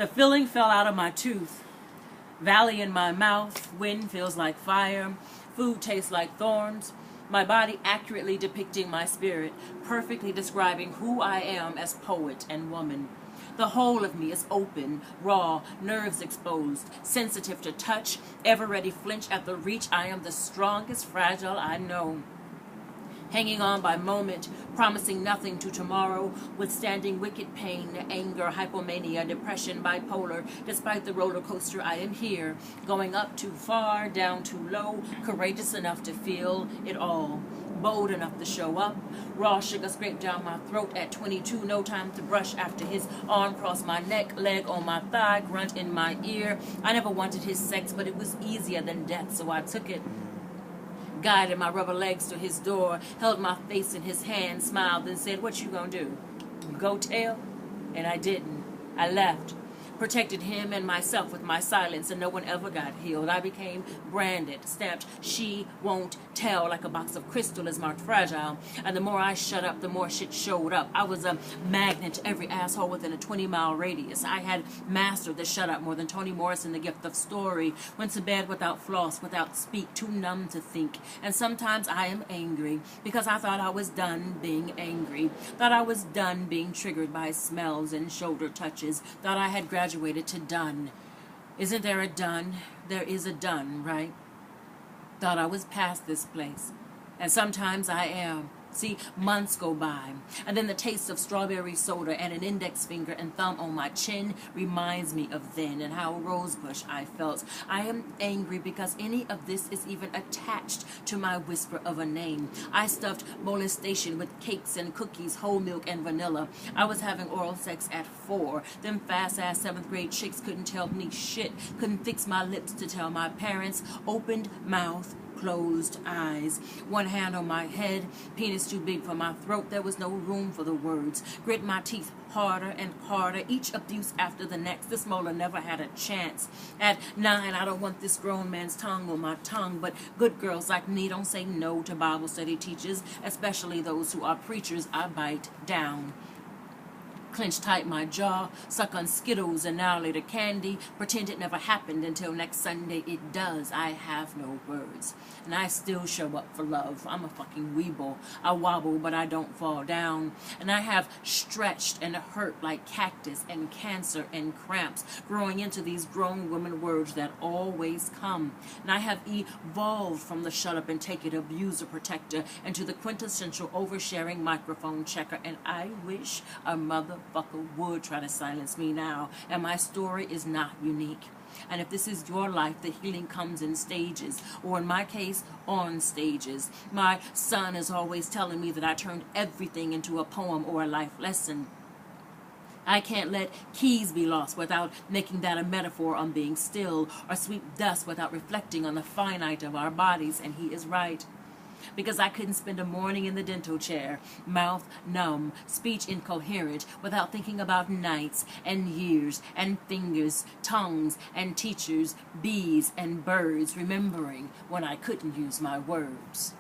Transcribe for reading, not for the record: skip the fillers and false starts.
The filling fell out of my tooth. Valley in my mouth, wind feels like fire, food tastes like thorns. My body accurately depicting my spirit, perfectly describing who I am as poet and woman. The whole of me is open, raw, nerves exposed, sensitive to touch, ever ready flinch at the reach. I am the strongest fragile I know. Hanging on by moment, promising nothing to tomorrow, withstanding wicked pain, anger, hypomania, depression, bipolar. Despite the roller coaster, I am here, going up too far, down too low, courageous enough to feel it all, bold enough to show up. Raw sugar scraped down my throat at 22, no time to brush after his arm crossed my neck, leg on my thigh, grunt in my ear. I never wanted his sex, but it was easier than death, so I took it. Guided my rubber legs to his door, held my face in his hand, smiled, and said, "What you gonna do? Go tell?" And I didn't. I left. Protected him and myself with my silence, and no one ever got healed. I became branded, stamped, "She won't tell," like a box of crystal is marked fragile. And the more I shut up, the more shit showed up. I was a magnet to every asshole within a 20-mile radius. I had mastered the shut up more than Toni Morrison, the gift of story. Went to bed without floss, without speak, too numb to think. And sometimes I am angry because I thought I was done being angry. Thought I was done being triggered by smells and shoulder touches. Thought I had graduated to done. Isn't there a done? There is a done, right? Thought I was past this place. And sometimes I am. See, months go by, and then the taste of strawberry soda and an index finger and thumb on my chin reminds me of then and how rosebush I felt. I am angry because any of this is even attached to my whisper of a name. I stuffed molestation with cakes and cookies, whole milk and vanilla. I was having oral sex at 4. Them fast-ass 7th grade chicks couldn't tell me shit, couldn't fix my lips to tell my parents. Opened mouth, closed eyes, one hand on my head, penis too big for my throat. There was no room for the words. Grit my teeth harder and harder, each abuse after the next. This molar never had a chance. At 9, I don't want this grown man's tongue on my tongue, but good girls like me don't say no to Bible study teachers, especially those who are preachers. I bite down. Clench tight my jaw, suck on Skittles and now later candy, pretend it never happened until next Sunday it does. I have no words, and I still show up for love. I'm a fucking weeble. I wobble, but I don't fall down, and I have stretched and hurt like cactus and cancer and cramps, growing into these grown woman words that always come. And I have evolved from the shut up and take it abuser protector into the quintessential oversharing microphone checker, and I wish a motherfucker would try to silence me now. And my story is not unique. And if this is your life, the healing comes in stages, or in my case, on stages. My son is always telling me that I turned everything into a poem or a life lesson. I can't let keys be lost without making that a metaphor on being still, or sweep dust without reflecting on the finite of our bodies, and he is right. Because I couldn't spend a morning in the dental chair, mouth numb, speech incoherent, without thinking about nights and years and fingers, tongues and teachers, bees and birds, remembering when I couldn't use my words.